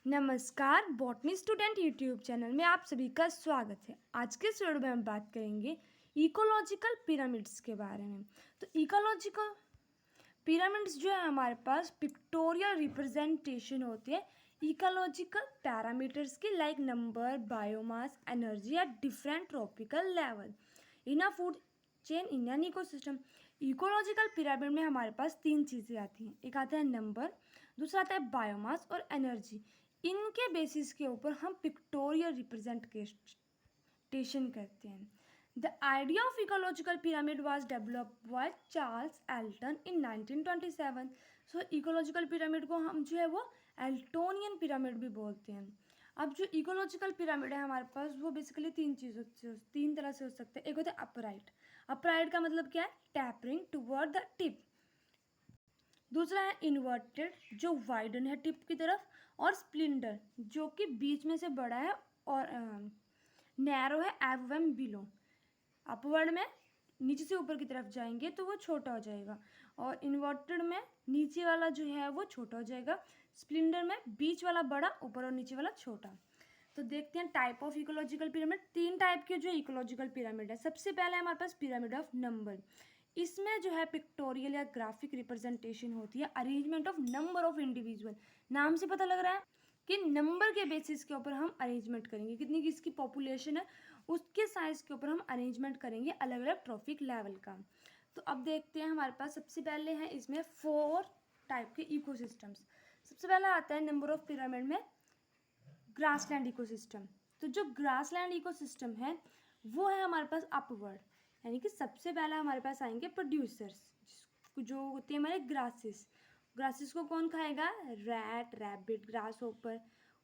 नमस्कार, botany student YouTube channel में आप सभी का स्वागत है। आज के इस वीडियो में हम बात करेंगे इकोलॉजिकल पिरामिड्स के बारे में। तो इकोलॉजिकल पिरामिड्स जो है हमारे पास पिक्टोरियल रिप्रेजेंटेशन होती है इकोलॉजिकल पैरामीटर्स की, like number, biomass, energy at different tropical level in a food chain in an ecosystem. Ecological pyramid में हमारे पास तीन चीज़ें आती हैं। एक आता है नंबर, दूसरा आता है बायोमास और एनर्जी। इनके बेसिस के ऊपर हम पिक्टोरियल रिप्रेजेंटेशन करते हैं। The idea of ecological pyramid was developed by Charles Elton in 1927। So ecological pyramid को हम जो है वो एल्टोनियन पिरामिड भी बोलते हैं। अब जो इकोलॉजिकल पिरामिड है हमारे पास वो बेसिकली तीन तरह से हो सकते हैं। एक होता है अपराइट। अपराइट का मतलब क्या है? Tapering toward the tip. दूसरा है इन्वर्टेड जो वाइडन है टिप की तरफ, और स्प्लिंडर जो कि बीच में से बड़ा है और नैरो है एव एम बिलो। अपवर्ड में नीचे से ऊपर की तरफ जाएंगे तो वो छोटा हो जाएगा, और इन्वर्टेड में नीचे वाला जो है वो छोटा हो जाएगा, स्प्लिंडर में बीच वाला बड़ा, ऊपर और नीचे वाला छोटा। तो देखते हैं टाइप ऑफ इकोलॉजिकल पिरामिड। तीन टाइप के जो इकोलॉजिकल पिरामिड है। सबसे पहले हमारे पास पिरामिड ऑफ नंबर। इसमें जो है पिक्टोरियल या ग्राफिक रिप्रेजेंटेशन होती है, arrangement of number of individual. नाम से पता लग रहा है कि नंबर के बेसिस के ऊपर हम अरेंजमेंट करेंगे, कितनी किसकी पॉपुलेशन है उसके साइज के ऊपर हम अरेंजमेंट करेंगे अलग अलग ट्रॉफिक लेवल का। तो अब देखते हैं हमारे पास सबसे पहले है इसमें 4 टाइप के इकोसिस्टम्स। सबसे पहला आता है नंबर ऑफ पिरामिड में ग्रासलैंड इकोसिस्टम। तो जो ग्रासलैंड इकोसिस्टम है वो है हमारे पास अपवर्ड, यानी कि सबसे पहला हमारे पास आएंगे प्रोड्यूसर्स जो होते हैं हमारे ग्रासेस। ग्रासेस को कौन खाएगा? Rat, rabbit, grass hopper.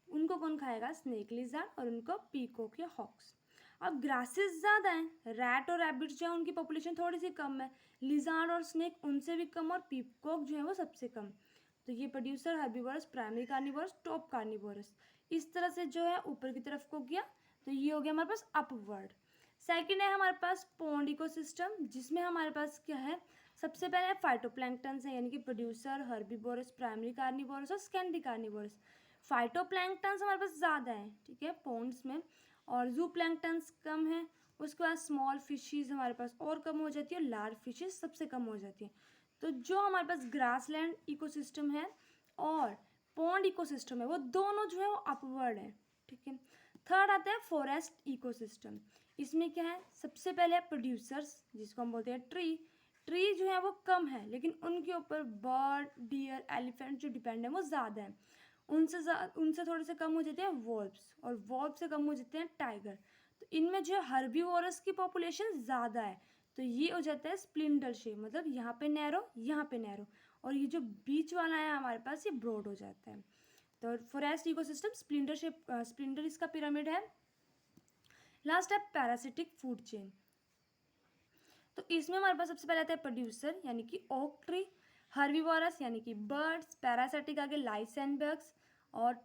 उनको कौन खाएगा? स्नेक लिजर्ड, और उनको पीकॉक या हॉक्स। अब ग्रासेस ज़्यादा हैं, रैट और रैबिट जो है उनकी पॉपुलेशन थोड़ी सी कम है, लिजर्ड और स्नेक उनसे भी कम, और पीकॉक जो है वो सबसे कम। तो ये producer, herbivorous, primary carnivorous, top carnivorous, इस तरह से जो है ऊपर की तरफ को गया। तो ये हो गया हमारे पास अपवर्ड। सेकंड है हमारे पास पॉन्ड इकोसिस्टम, जिसमें हमारे पास क्या है? सबसे पहले फाइटोप्लैंक्टन्स है, यानी कि प्रोड्यूसर, हर्बीवोरस, प्राइमरी कार्निवोरस और सेकेंडरी कार्निवोरस। फाइटोप्लैंक्टन्स हमारे पास ज़्यादा है, ठीक है, पॉन्ड्स में, और जू प्लैंक्टन्स कम है। उसके बाद स्मॉल फिशेज हमारे पास और कम हो जाती है, लार्ज फिशेज सबसे कम हो जाती है। तो जो हमारे पास ग्रासलैंड इकोसिस्टम है और पॉन्ड इकोसिस्टम है वो दोनों जो है वो अपवर्ड है, ठीक है। थर्ड आता है फॉरेस्ट इकोसिस्टम। इसमें क्या है? सबसे पहले है प्रोड्यूसर्स, जिसको हम बोलते हैं ट्री। ट्री जो है वो कम है, लेकिन उनके ऊपर बर्ड, डियर, एलिफेंट जो डिपेंड है वो ज़्यादा है। उनसे थोड़े से कम हो जाते हैं वॉल्व्स, और वॉल्व से कम हो जाते हैं टाइगर। तो इनमें जो है हर्बीवोरस की पॉपुलेशन ज़्यादा है, तो ये हो जाता है स्प्लिंडर शेप, मतलब यहाँ पे नैरो, यहाँ पे नैरो, और ये जो बीच वाला है हमारे पास ये ब्रॉड हो जाता है। तो फॉरेस्ट इकोसिस्टम स्प्लिंडर शेप, स्प्लिंडर इसका पिरामिड है। लास्ट है पैरासिटिक फूड चेन। तो इसमें हमारे पास सबसे पहले आता है प्रोड्यूसर, यानी कि ओक ट्री, हर्बीवोरस यानी कि बर्ड्स, पैरासिटिक आगे लाइस एंड बग्स, और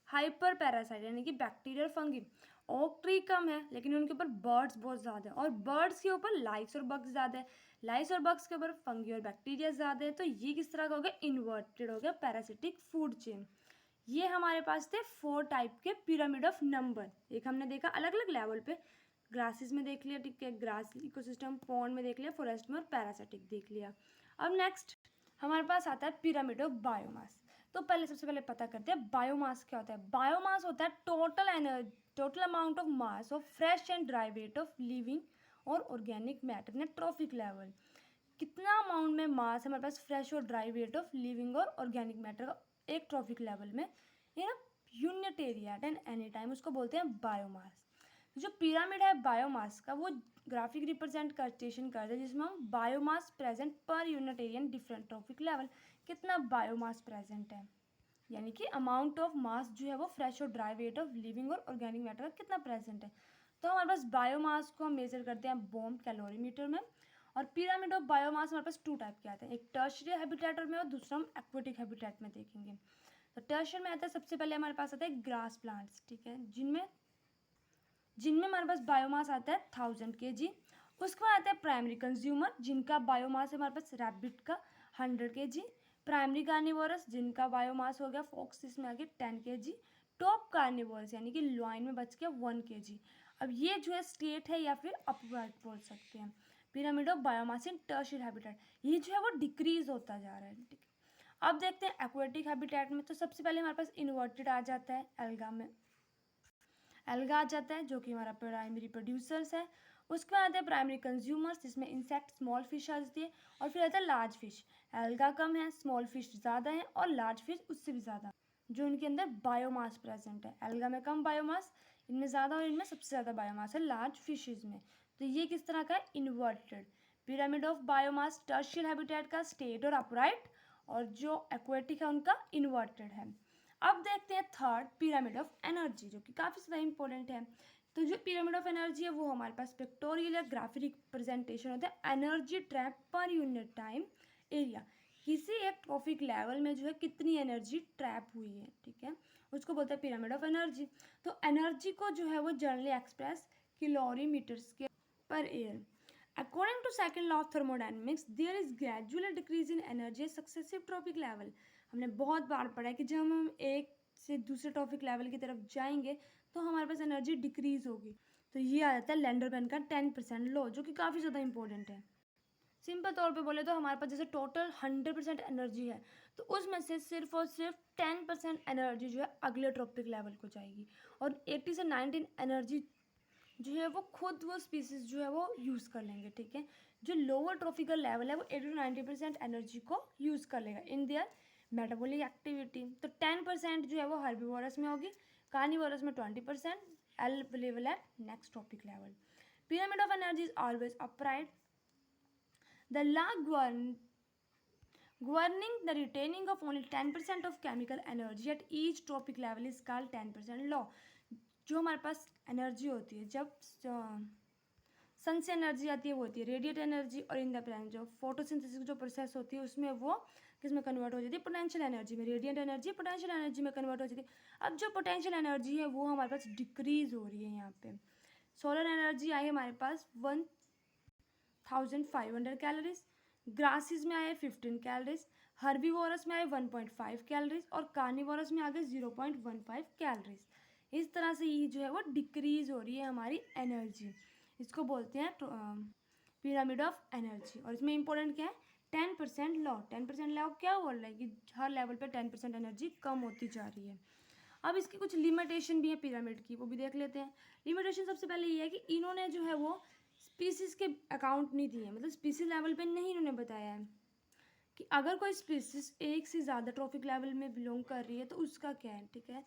हाइपर पैरासाइट यानी कि बैक्टीरिया और फंगी। ओक ट्री कम है, लेकिन उनके ऊपर बर्ड्स बहुत ज़्यादा है, और बर्ड्स के ऊपर लाइस और बग्स ज़्यादा है, लाइस और बग्स के ऊपर फंगी और बैक्टीरिया ज़्यादा है। तो ये किस तरह का हो गया? इन्वर्टेड हो गया पैरासिटिक फूड चेन। ये हमारे पास थे 4 टाइप के पिरामिड ऑफ नंबर। एक हमने देखा अलग अलग लेवल पे, ग्रासेस में देख लिया, ठीक है, ग्रास इकोसिस्टम, पॉन्ड में देख लिया, फॉरेस्ट में, और पैरासिटिक देख लिया। अब नेक्स्ट हमारे पास आता है पिरामिड ऑफ बायोमास। तो पहले सबसे पहले पता करते हैं बायोमास क्या होता है। बायोमास होता है total energy, total amount of mass of fresh and dry weight of living और organic matter in trophic level. कितना अमाउंट में मास हमारे पास फ्रेश और ड्राई वेट ऑफ लिविंग और ऑर्गेनिक मैटर का एक ट्रॉफिक लेवल में in unit area at an any time, उसको बोलते हैं बायोमास। जो पिरामिड है बायोमास का वो ग्राफिक रिप्रेजेंटेशन करता है, जिसमें हम biomass present per unit area in different trophic level, कितना बायोमास प्रेजेंट है, यानी कि अमाउंट ऑफ मास जो है वो फ्रेश और ड्राई वेट ऑफ लिविंग और ऑर्गेनिक मैटर का कितना प्रेजेंट है। तो हमारे पास बायोमास को हम मेजर करते हैं बॉम्ब कैलोरीमीटर में। और पिरामिड ऑफ बायोमास हमारे पास 2 टाइप के आते हैं, एक टर्शियरी हैबिटेट में और दूसरा हम एक्वेटिक हैबिटेट में देखेंगे। तो टर्शियर में आता है सबसे पहले हमारे पास आता है ग्रास प्लांट्स, ठीक है, जिनमें हमारे पास बायोमास आता है 1000 kg। उसके बाद आता है प्राइमरी कंज्यूमर, जिनका बायोमास है हमारे पास रैबिट का 100 kg। प्राइमरी कार्निवोरस, जिनका बायोमास हो गया फॉक्स, इसमें आ गया 10 kg। टॉप कार्निवोरस यानी कि लॉइन में बच गया 1 kg। अब ये जो है स्टेट है या फिर अपवर्ड बोल सकते हैं। Pyramid of biomass in टर्शियल habitat, ये जो है वो डिक्रीज होता जा रहा है, ठीक है। अब देखते हैं एक्वेटिक हैबिटेट में, तो सबसे पहले हमारे पास इन्वर्टेड आ जाता है, एल्गा में एल्गा आ जाता है जो कि हमारा प्राइमरी प्रोड्यूसर्स है। उसके बाद आते हैं प्राइमरी कंज्यूमर्स जिसमें इंसेक्ट स्मॉल फिश आ जाती है, और फिर आता है लार्ज फिश। एल्गा कम है, स्मॉल फिश ज़्यादा है, और लार्ज फिश उससे भी ज़्यादा, जो उनके अंदर बायोमास प्रेजेंट है। एल्गा में कम बायोमास, इनमें ज़्यादा, और इनमें सबसे ज़्यादा बायोमास है लार्ज फिशेज में। तो ये किस तरह का है, inverted pyramid of biomass, टर्शियल habitat का स्टेट और अपराइट, और जो एक्वेटिक है उनका इन्वर्टेड है। अब देखते हैं थर्ड, पिरामिड ऑफ एनर्जी, जो कि काफ़ी ज़्यादा इंपॉर्टेंट है। तो जो पिरामिड ऑफ एनर्जी है वो हमारे पास पिक्टोरियल या ग्राफिक रिप्रेजेंटेशन होता है energy trap per unit time area. किसी एक ट्रॉफिक लेवल में जो है कितनी एनर्जी ट्रैप हुई है, ठीक है, उसको बोलते हैं पिरामिड ऑफ एनर्जी। तो एनर्जी को जो है वो जनरली एक्सप्रेस किलोरीमीटर्स के पर air. According to second law of thermodynamics, there is gradual decrease in energy at successive trophic level. हमने बहुत बार पढ़ा है कि जब हम एक से दूसरे ट्रॉफिक लेवल की तरफ जाएंगे तो हमारे पास एनर्जी डिक्रीज होगी। तो ये आ जाता है लैंडरबैंड का 10% लॉ, जो कि काफ़ी ज़्यादा इंपॉर्टेंट है। सिंपल तौर पे बोले तो हमारे पास जैसे टोटल 100% एनर्जी है, तो उसमें से सिर्फ और सिर्फ 10% एनर्जी जो है अगले ट्रॉपिक लेवल को जाएगी, और 80 से 19 एनर्जी जो है वो खुद वो स्पीसीज जो है वो यूज़ कर लेंगे, ठीक है। जो लोअर ट्रॉफिकल लेवल है वो 80 to 90% एनर्जी को यूज़ कर लेगा इन देयर मेटाबॉलिक एक्टिविटी। तो 10% जो है वो हर्बीवोरस में होगी, कार्निवोरस में 20% available at next trophic level. Pyramid of energy is always upright. The law governing the retaining of only 10% of chemical energy at each tropic level is called 10% law। जो हमारे पास energy होती है, जब सन से energy आती है वो होती है रेडिएट एनर्जी, और इन द प्लान जो फोटोसिंथेसिस जो प्रोसेस होती है उसमें वो किसमें कन्वर्ट हो जाती है, पोटेंशियल एनर्जी में। रेडिएंट एनर्जी पोटेंशियल एनर्जी में कन्वर्ट हो जाती है। अब जो पोटेंशियल एनर्जी है वो हमारे पास डिक्रीज हो रही है यहाँ पे। सोलर एनर्जी आई हमारे पास 1500 कैलोरीज, ग्रासिस में आए 15 कैलोरीज, हर्बीवोरस में आए 1.5 कैलोरीज, और कार्निवोरस में आ गए 0.15 कैलोरीज। इस तरह से ये जो है वो डिक्रीज हो रही है हमारी एनर्जी। इसको बोलते हैं पिरामिड ऑफ एनर्जी। और इसमें इंपॉर्टेंट क्या है, 10% लॉ। 10% लॉ क्या बोल रहा है कि हर लेवल पे 10% एनर्जी कम होती जा रही है। अब इसकी कुछ लिमिटेशन भी है पिरामिड की, वो भी देख लेते हैं। लिमिटेशन सबसे पहले ये है कि इन्होंने जो है वो स्पीसीज के अकाउंट नहीं दिए, मतलब स्पीसीज लेवल पे नहीं इन्होंने बताया है कि अगर कोई स्पीसीज एक से ज़्यादा ट्रॉफिक लेवल में बिलोंग कर रही है तो उसका क्या है, ठीक है।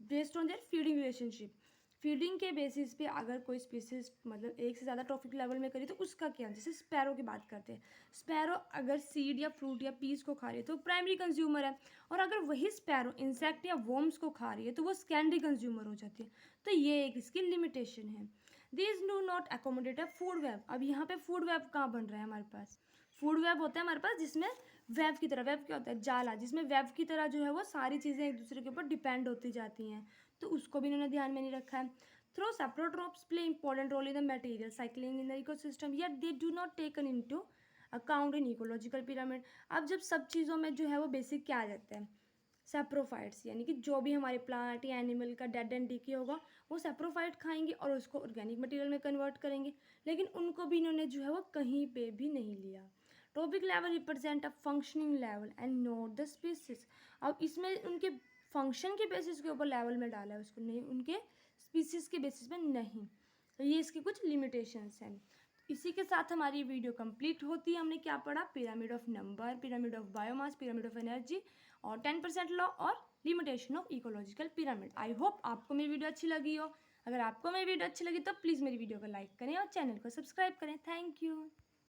Based on their feeding relationship, feeding के बेसिस पे अगर कोई स्पीसीज मतलब एक से ज़्यादा ट्रॉफिक लेवल में करी तो उसका क्या, जैसे स्पैरो की बात करते हैं। स्पैरो अगर सीड या फ्रूट या पीस को खा रही है तो प्राइमरी कंज्यूमर है, और अगर वही स्पैरो इंसेक्ट या वर्म्स को खा रही है तो वो सेकेंडरी कंज्यूमर हो जाती है। तो ये एक इसकी लिमिटेशन है। This do not accommodate a food web. अब यहाँ पे फूड वेब कहाँ बन रहा है हमारे पास, फूड वेब होता है हमारे पास जिसमें वेब की तरह, वेब क्या होता है, जाला, जिसमें वेब की तरह जो है वो सारी चीज़ें एक दूसरे के ऊपर डिपेंड होती जाती हैं, तो उसको भी इन्होंने ध्यान में नहीं रखा है। Though saprotrophs play important role in the material cycling in the ecosystem, yet they do not taken into account in ecological pyramid. अब जब सब चीज़ों में जो है वो बेसिक क्या आ जाता है, सेप्रोफाइट्स, यानी कि जो भी हमारे प्लांट या एनिमल का डेड एंड डीके होगा वो सेप्रोफाइट खाएंगे और उसको ऑर्गेनिक मटेरियल में कन्वर्ट करेंगे, लेकिन उनको भी इन्होंने जो है वो कहीं पे भी नहीं लिया। Topic level represent a functioning level and note the species. अब इसमें उनके फंक्शन के बेसिस के ऊपर लेवल में डाला है उसको, नहीं उनके स्पीसीज के बेसिस पे नहीं। तो ये इसकी कुछ लिमिटेशंस हैं। इसी के साथ हमारी वीडियो कंप्लीट होती है। हमने क्या पढ़ा, pyramid of number, pyramid of biomass, pyramid of energy, और 10% लॉ, और limitation of ecological pyramid. I hope आपको मेरी वीडियो अच्छी लगी हो। अगर आपको मेरी वीडियो अच्छी लगी तो प्लीज़ मेरी वीडियो को लाइक करें और चैनल को सब्सक्राइब करें। Thank you.